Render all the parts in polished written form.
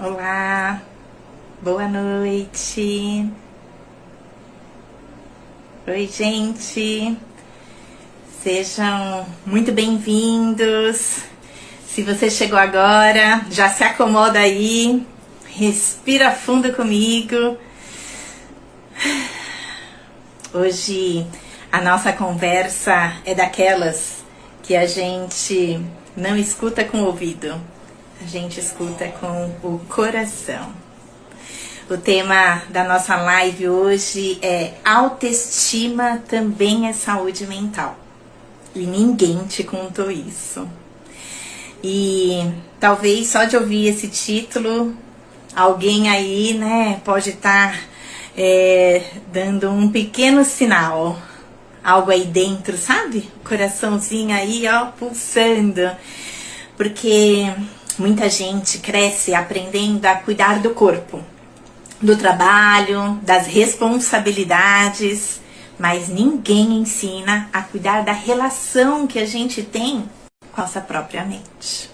Olá, boa noite. Oi, gente. Sejam muito bem-vindos. Se você chegou agora, já se acomoda aí, respira fundo comigo. Hoje a nossa conversa é daquelas que a gente não escuta com o ouvido, a gente escuta com o coração. O tema da nossa live hoje é autoestima também é saúde mental. E ninguém te contou isso. E talvez só de ouvir esse título, alguém aí, pode estar dando um pequeno sinal. Algo aí dentro, sabe? Coraçãozinho aí, ó, pulsando. Porque muita gente cresce aprendendo a cuidar do corpo, do trabalho, das responsabilidades, mas ninguém ensina a cuidar da relação que a gente tem com a nossa própria mente.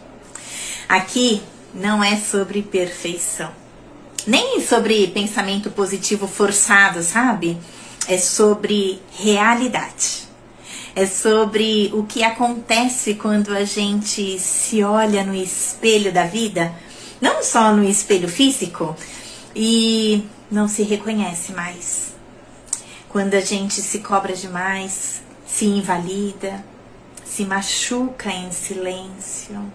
Aqui não é sobre perfeição, nem sobre pensamento positivo forçado, sabe? É sobre realidade. É sobre o que acontece quando a gente se olha no espelho da vida, não só no espelho físico, e não se reconhece mais. Quando a gente se cobra demais, se invalida, se machuca em silêncio.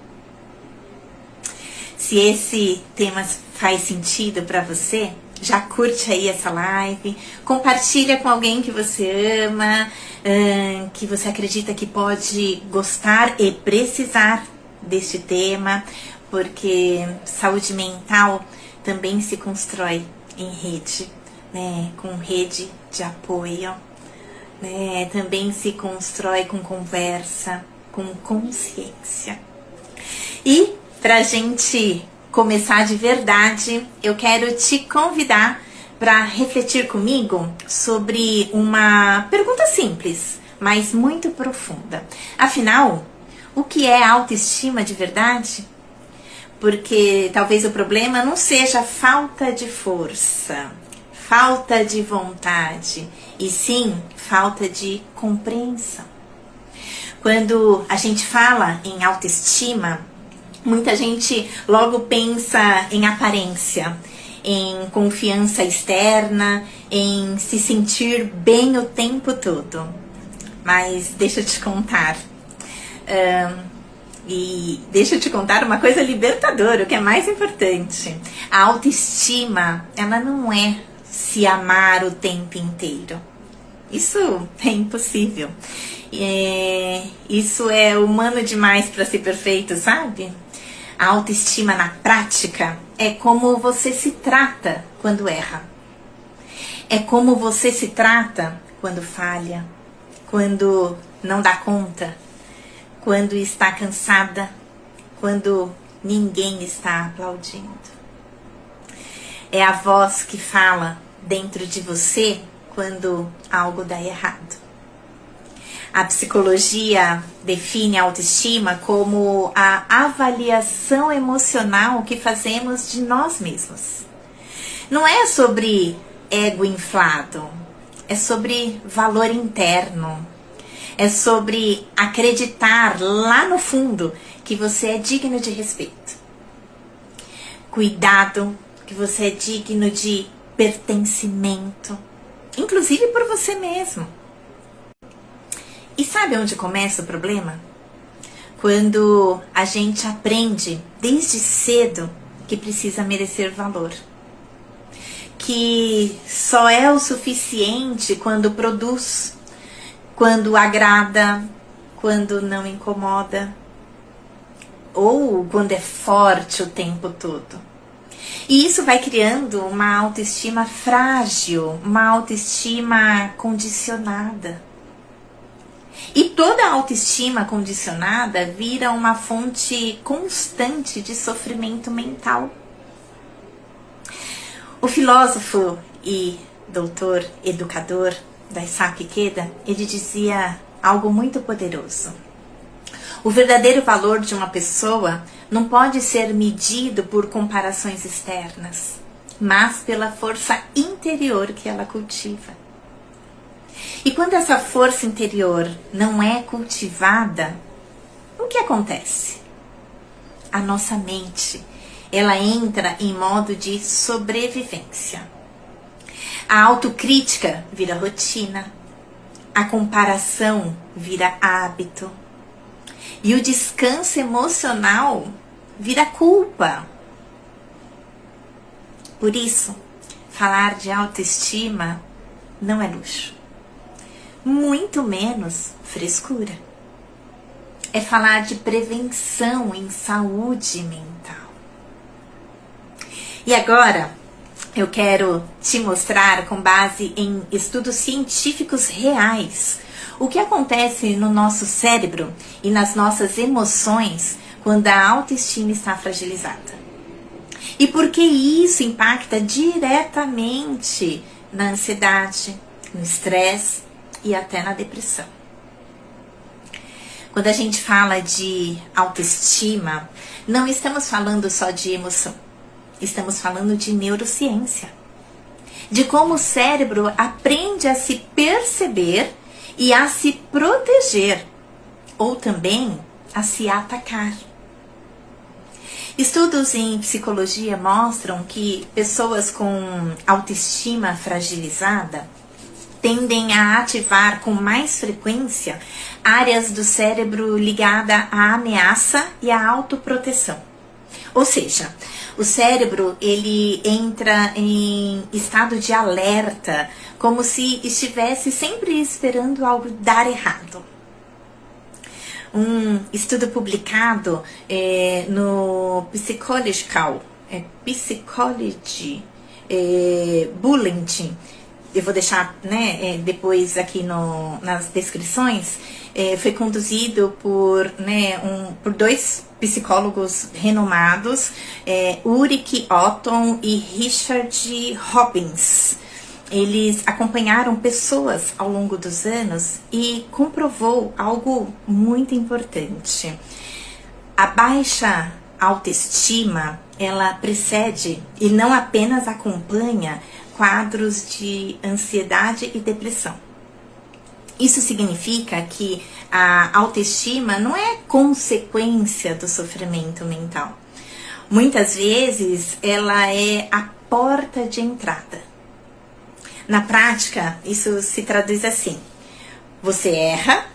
Se esse tema faz sentido para você, já curte aí essa live, compartilha com alguém que você ama, que você acredita que pode gostar e precisar deste tema, porque saúde mental também se constrói em rede, com rede de apoio, também se constrói com conversa, com consciência. E para a gente começar de verdade, eu quero te convidar para refletir comigo sobre uma pergunta simples, mas muito profunda. Afinal, o que é autoestima de verdade? Porque talvez o problema não seja falta de força, falta de vontade, e sim falta de compreensão. Quando a gente fala em autoestima, muita gente logo pensa em aparência, em confiança externa, em se sentir bem o tempo todo. Mas deixa eu te contar. E deixa eu te contar uma coisa libertadora, o que é mais importante. A autoestima, ela não é se amar o tempo inteiro. Isso é impossível. Isso é humano demais para ser perfeito, sabe? A autoestima na prática é como você se trata quando erra. É como você se trata quando falha, quando não dá conta, quando está cansada, quando ninguém está aplaudindo. É a voz que fala dentro de você quando algo dá errado. A psicologia define a autoestima como a avaliação emocional que fazemos de nós mesmos. Não é sobre ego inflado, é sobre valor interno. É sobre acreditar lá no fundo que você é digno de respeito. Cuidado, que você é digno de pertencimento, inclusive por você mesmo. E sabe onde começa o problema? Quando a gente aprende desde cedo que precisa merecer valor. Que só é o suficiente quando produz, quando agrada, quando não incomoda, ou quando é forte o tempo todo. E isso vai criando uma autoestima frágil, uma autoestima condicionada. E toda autoestima condicionada vira uma fonte constante de sofrimento mental. O filósofo e doutor educador Daisaku Ikeda, ele dizia algo muito poderoso. O verdadeiro valor de uma pessoa não pode ser medido por comparações externas, mas pela força interior que ela cultiva. E quando essa força interior não é cultivada, o que acontece? A nossa mente, ela entra em modo de sobrevivência. A autocrítica vira rotina, a comparação vira hábito e o descanso emocional vira culpa. Por isso, falar de autoestima não é luxo, muito menos frescura. É falar de prevenção em saúde mental. E agora, eu quero te mostrar, com base em estudos científicos reais, o que acontece no nosso cérebro e nas nossas emoções quando a autoestima está fragilizada. E por que isso impacta diretamente na ansiedade, no estresse e até na depressão. Quando a gente fala de autoestima, não estamos falando só de emoção. Estamos falando de neurociência. De como o cérebro aprende a se perceber e a se proteger, ou também a se atacar. Estudos em psicologia mostram que pessoas com autoestima fragilizada tendem a ativar com mais frequência áreas do cérebro ligadas à ameaça e à autoproteção. Ou seja, o cérebro ele entra em estado de alerta, como se estivesse sempre esperando algo dar errado. Um estudo publicado no Psychology Bulletin, eu vou deixar depois aqui nas descrições, foi conduzido por dois psicólogos renomados, Ulrich Otton e Richard Robbins. Eles acompanharam pessoas ao longo dos anos e comprovou algo muito importante. A baixa autoestima, ela precede e não apenas acompanha quadros de ansiedade e depressão. Isso significa que a autoestima não é consequência do sofrimento mental. Muitas vezes ela é a porta de entrada. Na prática, isso se traduz assim: você erra,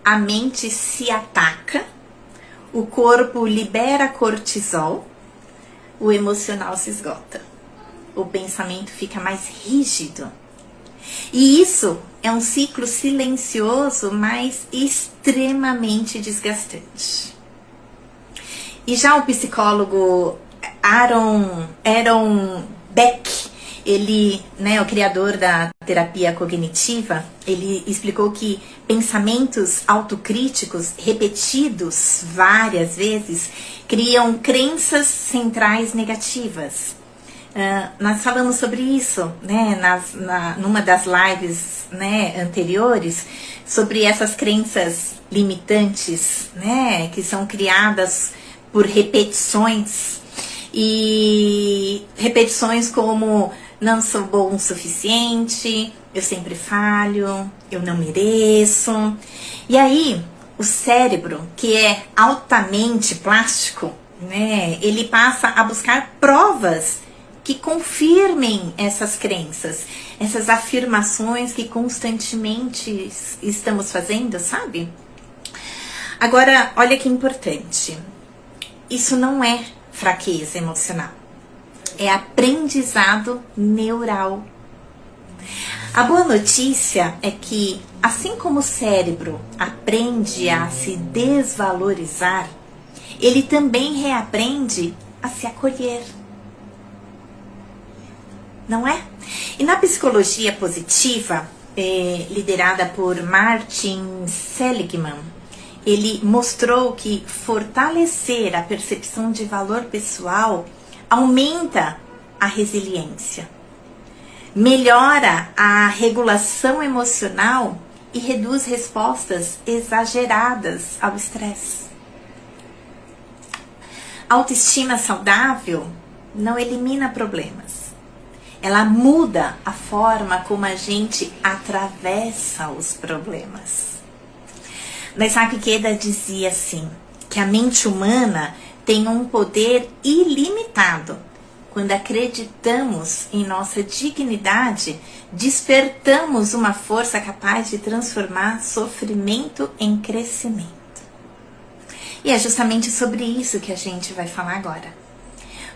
a mente se ataca, o corpo libera cortisol, o emocional se esgota, o pensamento fica mais rígido. E isso é um ciclo silencioso, mas extremamente desgastante. E já o psicólogo Aaron Beck, ele, o criador da terapia cognitiva, ele explicou que pensamentos autocríticos repetidos várias vezes criam crenças centrais negativas. Nós falamos sobre isso, numa das lives, anteriores, sobre essas crenças limitantes, que são criadas por repetições, e repetições como: não sou bom o suficiente, eu sempre falho, eu não mereço. E aí, o cérebro, que é altamente plástico, ele passa a buscar provas que confirmem essas crenças, essas afirmações que constantemente estamos fazendo, sabe? Agora, olha que importante. Isso não é fraqueza emocional. É aprendizado neural. A boa notícia é que, assim como o cérebro aprende a se desvalorizar, ele também reaprende a se acolher. Não é? E na psicologia positiva, liderada por Martin Seligman, ele mostrou que fortalecer a percepção de valor pessoal aumenta a resiliência, melhora a regulação emocional e reduz respostas exageradas ao estresse. Autoestima saudável não elimina problemas. Ela muda a forma como a gente atravessa os problemas. Daisaku Ikeda dizia assim, que a mente humana tem um poder ilimitado. Quando acreditamos em nossa dignidade, despertamos uma força capaz de transformar sofrimento em crescimento. E é justamente sobre isso que a gente vai falar agora.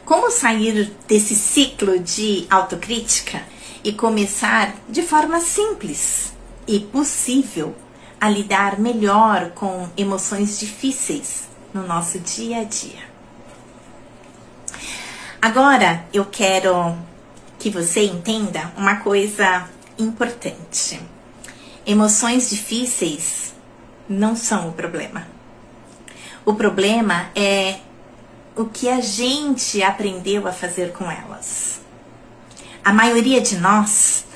Como sair desse ciclo de autocrítica e começar de forma simples e possível a lidar melhor com emoções difíceis no nosso dia a dia. Agora eu quero que você entenda uma coisa importante. Emoções difíceis não são o problema. O problema é o que a gente aprendeu a fazer com elas. A maioria de nós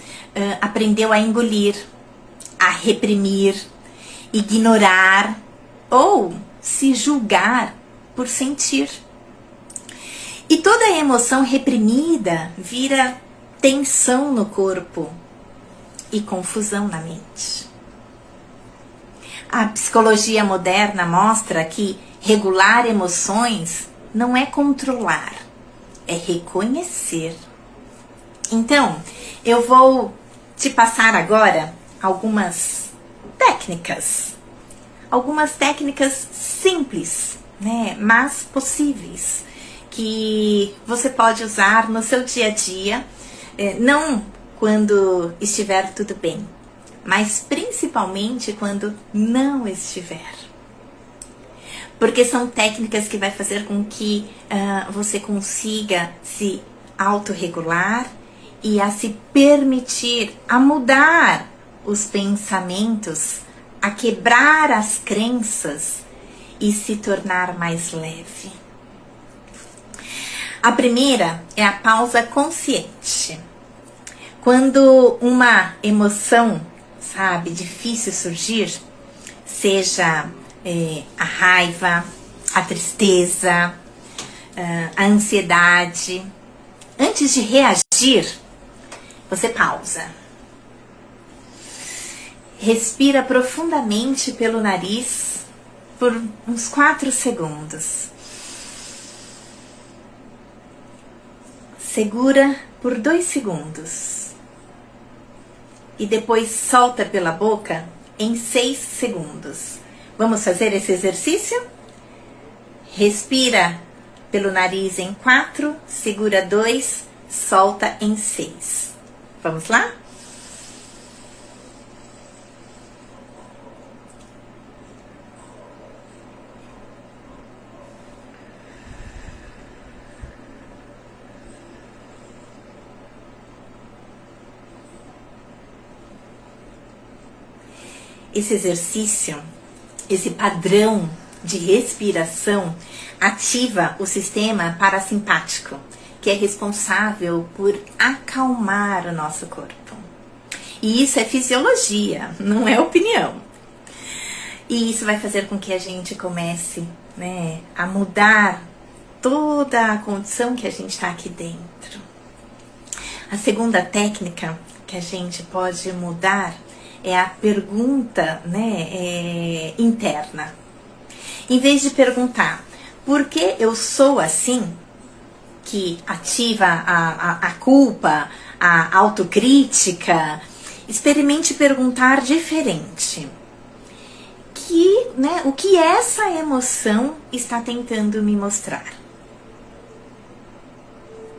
aprendeu a engolir, a reprimir, ignorar ou se julgar por sentir. E toda emoção reprimida vira tensão no corpo e confusão na mente. A psicologia moderna mostra que regular emoções não é controlar, é reconhecer. Então, eu vou te passar agora algumas técnicas simples, né, mas possíveis, que você pode usar no seu dia a dia, não quando estiver tudo bem, mas principalmente quando não estiver. Porque são técnicas que vai fazer com que você consiga se autorregular e a se permitir a mudar os pensamentos, a quebrar as crenças e se tornar mais leve. A primeira é a pausa consciente. Quando uma emoção, difícil surgir, seja a raiva, a tristeza, a ansiedade, antes de reagir, você pausa. Respira profundamente pelo nariz por uns 4 segundos. Segura por 2 segundos. E depois solta pela boca em 6 segundos. Vamos fazer esse exercício? Respira pelo nariz em 4, segura 2, solta em 6. Vamos lá? Esse exercício, esse padrão de respiração ativa o sistema parasimpático, que é responsável por acalmar o nosso corpo. E isso é fisiologia, não é opinião. E isso vai fazer com que a gente comece, a mudar toda a condição que a gente está aqui dentro. A segunda técnica que a gente pode mudar é a pergunta interna. Em vez de perguntar por que eu sou assim, que ativa a culpa, a autocrítica, experimente perguntar diferente. O que essa emoção está tentando me mostrar?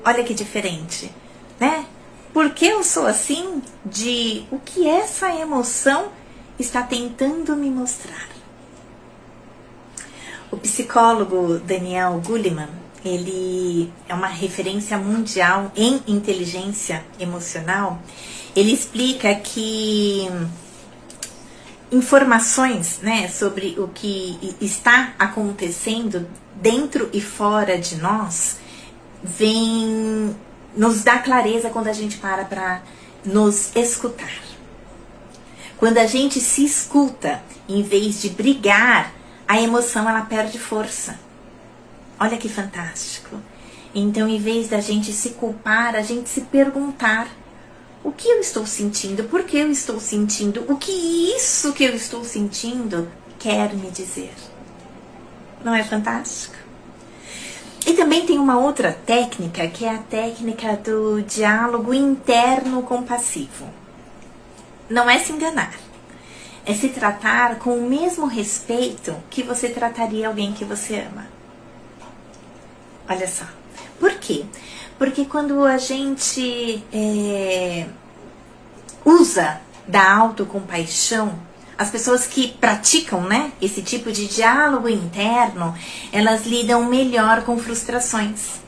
Olha que diferente, né? Por que eu sou assim? De o que essa emoção está tentando me mostrar. O psicólogo Daniel Goleman, ele é uma referência mundial em inteligência emocional. Ele explica que informações, sobre o que está acontecendo dentro e fora de nós nos dá clareza quando a gente para nos escutar. Quando a gente se escuta, em vez de brigar, a emoção ela perde força. Olha que fantástico. Então, em vez da gente se culpar, a gente se perguntar: o que eu estou sentindo? Por que eu estou sentindo? O que isso que eu estou sentindo quer me dizer? Não é fantástico? E também tem uma outra técnica, que é a técnica do diálogo interno compassivo. Não é se enganar. É se tratar com o mesmo respeito que você trataria alguém que você ama. Olha só. Por quê? Porque quando a gente usa da autocompaixão, as pessoas que praticam, né, esse tipo de diálogo interno, elas lidam melhor com frustrações.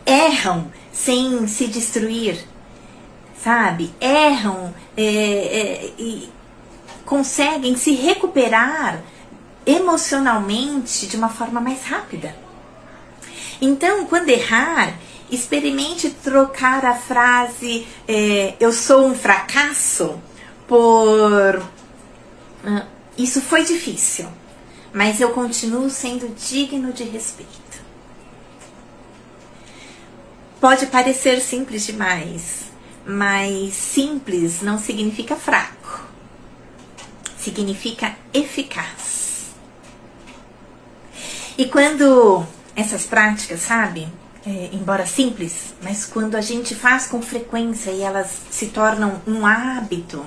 Erram sem se destruir, sabe? Erram e conseguem se recuperar emocionalmente de uma forma mais rápida. Então, quando errar, experimente trocar a frase eu sou um fracasso por isso foi difícil, mas eu continuo sendo digno de respeito. Pode parecer simples demais, mas simples não significa fraco. Significa eficaz. E quando essas práticas, sabe, embora simples, mas quando a gente faz com frequência e elas se tornam um hábito,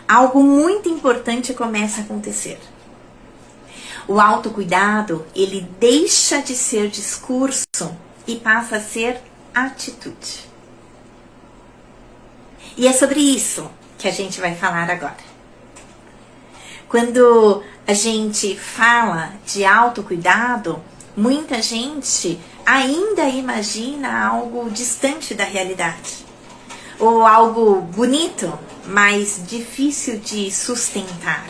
algo muito importante começa a acontecer. O autocuidado, ele deixa de ser discurso e passa a ser atitude. E é sobre isso que a gente vai falar agora. Quando a gente fala de autocuidado, muita gente ainda imagina algo distante da realidade. Ou algo bonito, mas difícil de sustentar.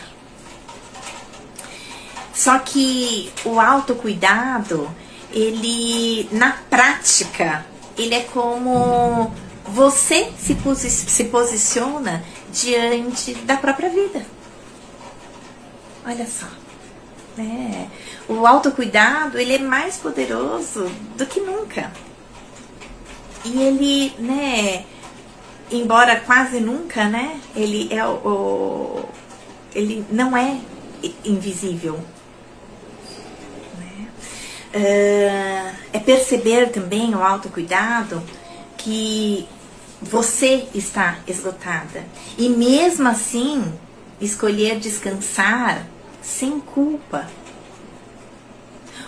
Só que o autocuidado, ele, na prática, ele é como você se posiciona diante da própria vida. Olha só. O autocuidado, ele é mais poderoso do que nunca. E ele, embora quase nunca, ele ele não é invisível. É perceber também o autocuidado que você está esgotada. E mesmo assim, escolher descansar sem culpa.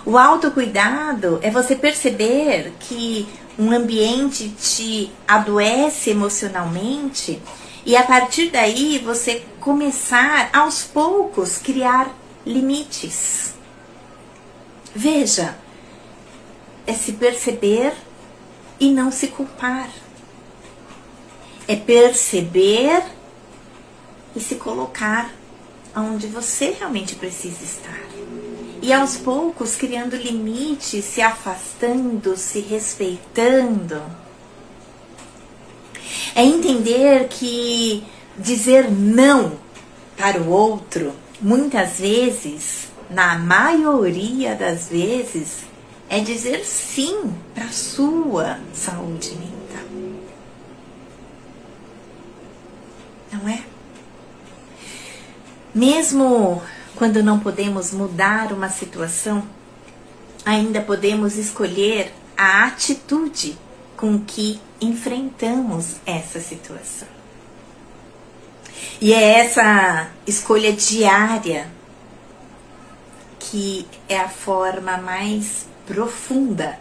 O autocuidado é você perceber que um ambiente te adoece emocionalmente e a partir daí você começar aos poucos criar limites. Veja, é se perceber e não se culpar. É perceber e se colocar onde você realmente precisa estar. E aos poucos criando limites, se afastando, se respeitando. É entender que dizer não para o outro, muitas vezes, na maioria das vezes, é dizer sim para a sua saúde mental. Não é? Mesmo quando não podemos mudar uma situação, ainda podemos escolher a atitude com que enfrentamos essa situação. E é essa escolha diária que é a forma mais profunda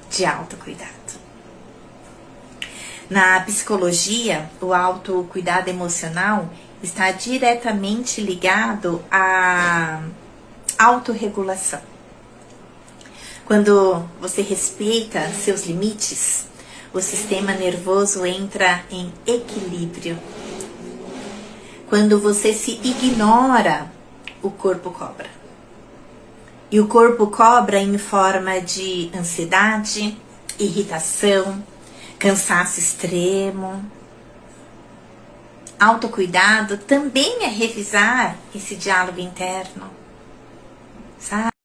de autocuidado. Na psicologia, o autocuidado emocional está diretamente ligado à autorregulação. Quando você respeita seus limites, o sistema nervoso entra em equilíbrio. Quando você se ignora, o corpo cobra. E o corpo cobra em forma de ansiedade, irritação, cansaço extremo. Autocuidado também é revisar esse diálogo interno, sabe?